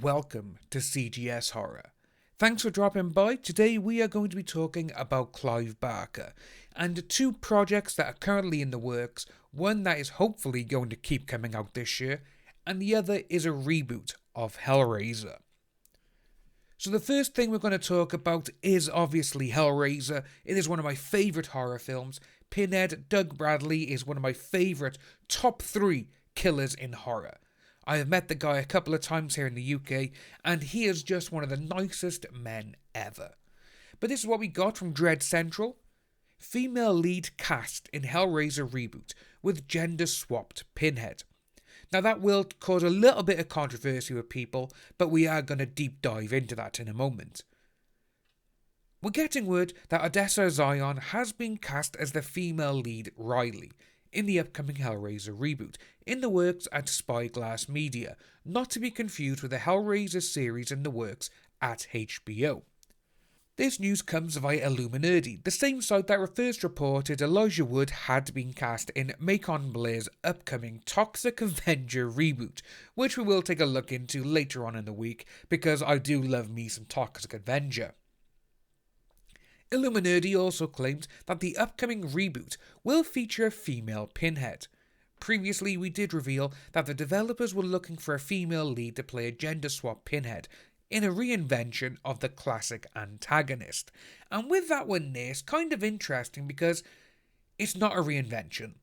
welcome to CGS Horror. Thanks for dropping by. Today we are going to be talking about Clive Barker and two projects that are currently in the works, one that is hopefully going to keep coming out this year, and the other is a reboot of Hellraiser. So the first thing we're going to talk about is obviously Hellraiser. It is one of my favourite horror films. Pinhead, Doug Bradley, is one of my favourite top 3 killers in horror. I have met the guy a couple of times here in the UK, and he is just one of the nicest men ever. But this is what we got from Dread Central. Female lead cast in Hellraiser reboot with gender-swapped Pinhead. Now that will cause a little bit of controversy with people, but we are going to deep dive into that in a moment. We're getting word that Odessa Zion has been cast as the female lead Riley in the upcoming Hellraiser reboot, in the works at Spyglass Media, not to be confused with the Hellraiser series in the works at HBO. This news comes via Illuminati, the same site that first reported Elijah Wood had been cast in Macon Blair's upcoming Toxic Avenger reboot, which we will take a look into later on in the week, because I do love me some Toxic Avenger. Illuminati also claims that the upcoming reboot will feature a female Pinhead. Previously, we did reveal that the developers were looking for a female lead to play a gender-swap Pinhead in a reinvention of the classic antagonist. And with that one there, it's kind of interesting because it's not a reinvention.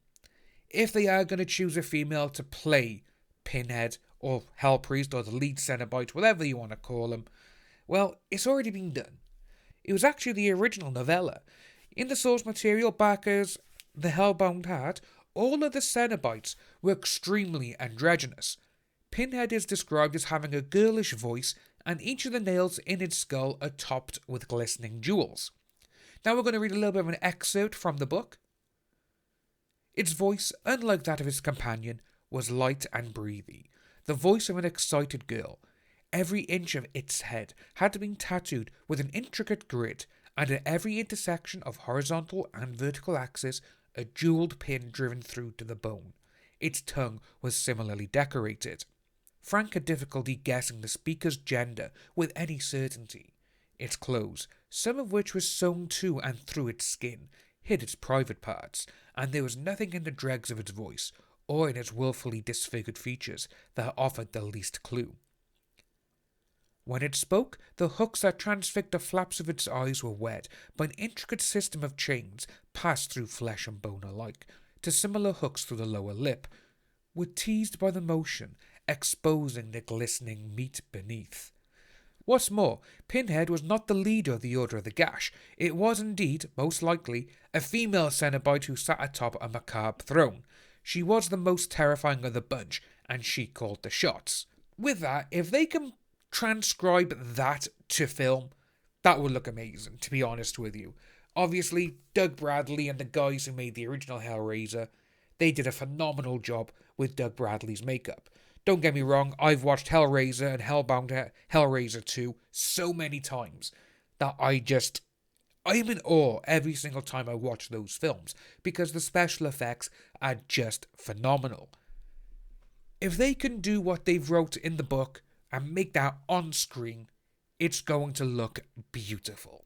If they are going to choose a female to play Pinhead or Hellpriest or the lead Cenobite, whatever you want to call him, well, it's already been done. It was actually the original novella. In the source material, Barker's The Hellbound Heart, all of the Cenobites were extremely androgynous. Pinhead is described as having a girlish voice, and each of the nails in its skull are topped with glistening jewels. Now we're going to read a little bit of an excerpt from the book. Its voice, unlike that of its companion, was light and breathy, the voice of an excited girl. Every inch of its head had been tattooed with an intricate grid, and at every intersection of horizontal and vertical axis, a jeweled pin driven through to the bone. Its tongue was similarly decorated. Frank had difficulty guessing the speaker's gender with any certainty. Its clothes, some of which were sewn to and through its skin, hid its private parts, and there was nothing in the dregs of its voice, or in its willfully disfigured features, that offered the least clue. When it spoke, the hooks that transfixed the flaps of its eyes were wed by an intricate system of chains passed through flesh and bone alike, to similar hooks through the lower lip, were teased by the motion, exposing the glistening meat beneath. What's more, Pinhead was not the leader of the Order of the Gash. It was indeed, most likely, a female Cenobite who sat atop a macabre throne. She was the most terrifying of the bunch, and she called the shots. With that, if they can transcribe that to film, that would look amazing, to be honest with you. Obviously, Doug Bradley and the guys who made the original Hellraiser, they did a phenomenal job with Doug Bradley's makeup. Don't get me wrong, I've watched Hellraiser and Hellraiser 2 so many times that I am in awe every single time I watch those films, because the special effects are just phenomenal. If they can do what they've wrote in the book and make that on screen, it's going to look beautiful.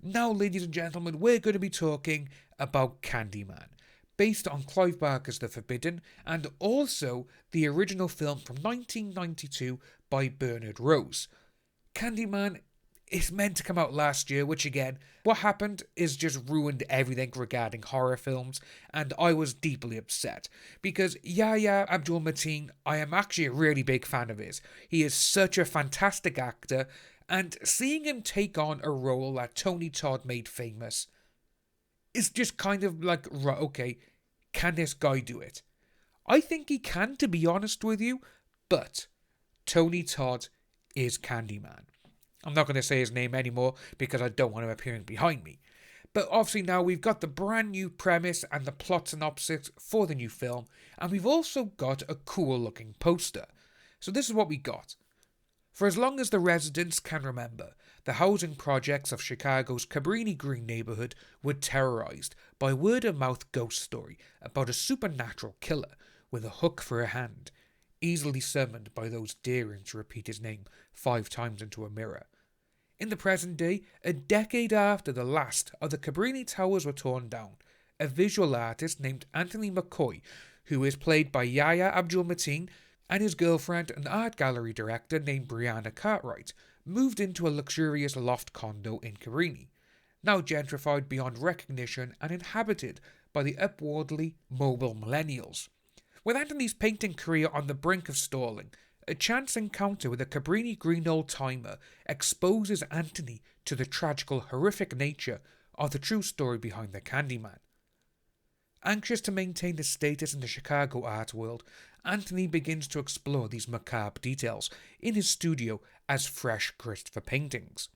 Now, ladies and gentlemen, we're going to be talking about Candyman, based on Clive Barker's The Forbidden, and also the original film from 1992 by Bernard Rose. Candyman is meant to come out last year, which again, what happened is just ruined everything regarding horror films, and I was deeply upset, because Yahya Abdul-Mateen, I am actually a really big fan of his. He is such a fantastic actor, and seeing him take on a role that Tony Todd made famous is just kind of like, right, okay, can this guy do it? I think he can, to be honest with you, but Tony Todd is Candyman. I'm not going to say his name anymore because I don't want him appearing behind me. But obviously now we've got the brand new premise and the plot synopsis for the new film, and we've also got a cool looking poster. So this is what we got. For as long as the residents can remember, the housing projects of Chicago's Cabrini Green neighborhood were terrorized by a word-of-mouth ghost story about a supernatural killer with a hook for a hand. easily summoned by those daring to repeat his name 5 times into a mirror. In the present day, a decade after the last of the Cabrini Towers were torn down, a visual artist named Anthony McCoy, who is played by Yahya Abdul-Mateen, and his girlfriend, an art gallery director named Brianna Cartwright, moved into a luxurious loft condo in Cabrini, now gentrified beyond recognition and inhabited by the upwardly mobile millennials. With Anthony's painting career on the brink of stalling, a chance encounter with a Cabrini green old-timer exposes Anthony to the tragical, horrific nature of the true story behind the Candyman. Anxious to maintain his status in the Chicago art world, Anthony begins to explore these macabre details in his studio as fresh Christopher paintings,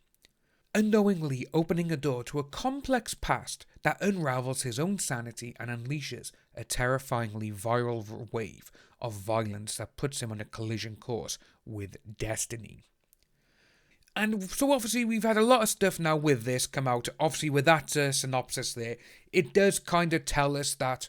unknowingly opening a door to a complex past that unravels his own sanity and unleashes a terrifyingly viral wave of violence that puts him on a collision course with destiny. And so obviously we've had a lot of stuff now with this come out. Obviously with that synopsis there, it does kind of tell us that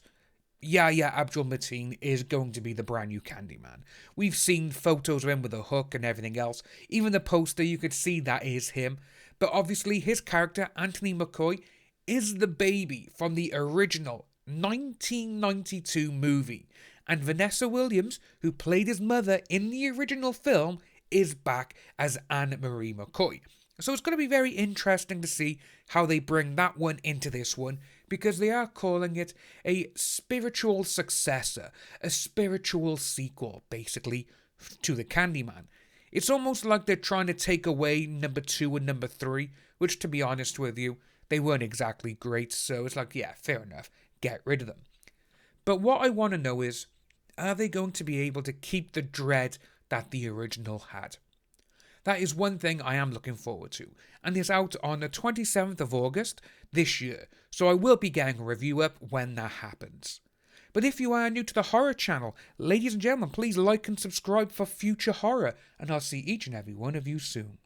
Yahya Abdul-Mateen is going to be the brand new Candyman. We've seen photos of him with a hook and everything else. Even the poster, you could see that is him. But obviously his character, Anthony McCoy, is the baby from the original 1992 movie. And Vanessa Williams, who played his mother in the original film, is back as Anne Marie McCoy. So it's going to be very interesting to see how they bring that one into this one, because they are calling it a spiritual successor, a spiritual sequel, basically, to the Candyman. It's almost like they're trying to take away number 2 and number 3, which, to be honest with you, they weren't exactly great, so it's like, yeah, fair enough, get rid of them. But what I want to know is, are they going to be able to keep the dread that the original had? That is one thing I am looking forward to, and it's out on the 27th of August this year, so I will be getting a review up when that happens. But if you are new to the horror channel, ladies and gentlemen, please like and subscribe for future horror, and I'll see each and every one of you soon.